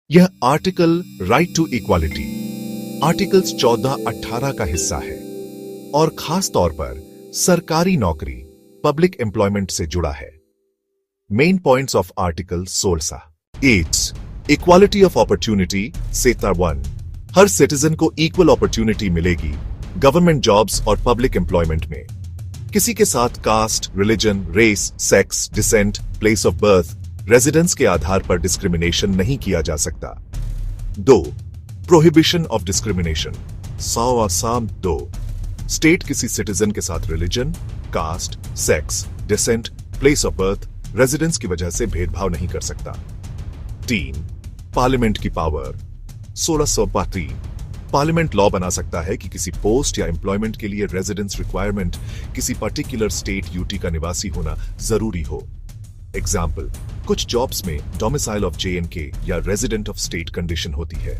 यह article right to equality articles 14-18 का हिस्सा है और खास तौर पर सरकारी नौकरी पब्लिक एम्प्लॉयमेंट से जुड़ा है। मेन पॉइंट्स ऑफ आर्टिकल 16 एट्स इक्वालिटी ऑफ अपॉर्चुनिटी सेक्टर 1 हर सिटीजन को इक्वल अपॉर्चुनिटी मिलेगी गवर्नमेंट जॉब्स और पब्लिक एम्प्लॉयमेंट में। किसी के साथ caste, religion, race, sex, descent, place of birth, residence के आधार पर डिस्क्रिमिनेशन नहीं किया जा सकता। 2. प्रोहिबिशन ऑफ डिस्क्रिमिनेशन 2 स्टेट किसी सिटीजन के साथ religion, caste, sex, descent, place of birth, residence की वजह से भेदभाव नहीं कर सकता। 3. पार्लियामेंट की पावर 1632 पार्लियामेंट लॉ बना सकता है कि किसी पोस्ट या एम्प्लॉयमेंट के लिए रेजिडेंस रिक्वायरमेंट किसी पर्टिकुलर स्टेट यूटी का निवासी होना जरूरी हो। एग्जाम्पल, कुछ जॉब्स में डोमिसाइल ऑफ JNK या रेजिडेंट ऑफ स्टेट कंडीशन होती है।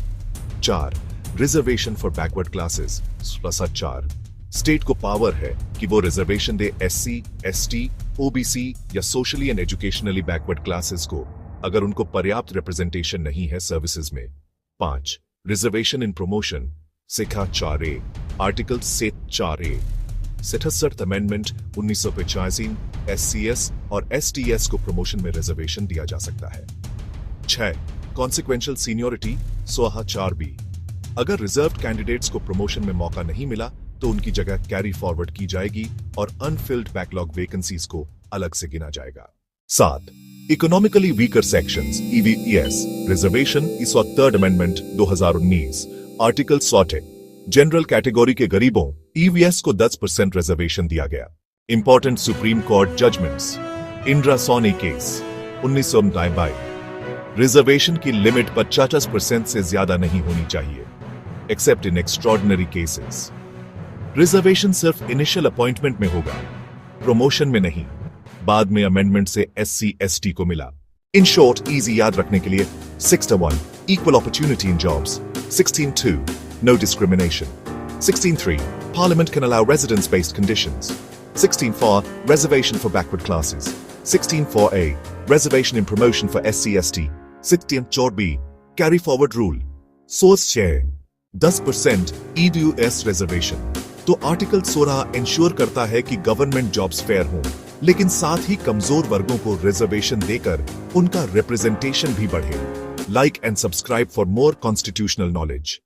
4. Reservation for backward classes 4 state को पावर है कि वो रिजर्वेशन दे SC, ST, OBC या socially and educationally backward classes को अगर उनको पर्याप्त रिप्रेजेंटेशन नहीं है सर्विसेज में। 5. रिजर्वेशन इन प्रमोशन सिखा 4A article 4A 67 amendment 1985 SCS और STS को प्रमोशन में रिजर्वेशन दिया जा सकता है। 6. कॉन्सिक्वेंशियल सीनियोरिटी 4B अगर रिजर्व्ड कैंडिडेट्स को प्रमोशन में मौका नहीं मिला तो उनकी जगह कैरी फॉरवर्ड की जाएगी और अनफिल्ड बैकलॉग वैकेंसीज को अलग से गिना जाएगा। 7. Economically weaker sections EVES reservation इस 3rd amendment 2019 article 100 general category के गरीबों EVS को 10% रिजर्वेशन दिया गया। Important supreme court judgments Indira Sawhney case 1992 reservation की लिमिट 50% से ज्यादा नहीं होनी चाहिए except in extraordinary cases. Reservation सिर्फ इनिशियल अपॉइंटमेंट में होगा, प्रमोशन में नहीं। बाद में अमेंडमेंट से SC ST को मिला। इन शॉर्ट इजी याद रखने के लिए 16(1) equal opportunity in jobs, 16(2) no discrimination, 16(3) Parliament can allow residence-based conditions, 16(4) reservation for backward classes, 16(4)(a) reservation in promotion for SC ST, 16(4)(b) carry forward rule, source share 10% EWS reservation। तो article 16 ensure करता है कि government jobs fair हों, लेकिन साथ ही कमजोर वर्गों को रिजर्वेशन देकर उनका रिप्रेजेंटेशन भी बढ़े। Like and subscribe for more constitutional knowledge.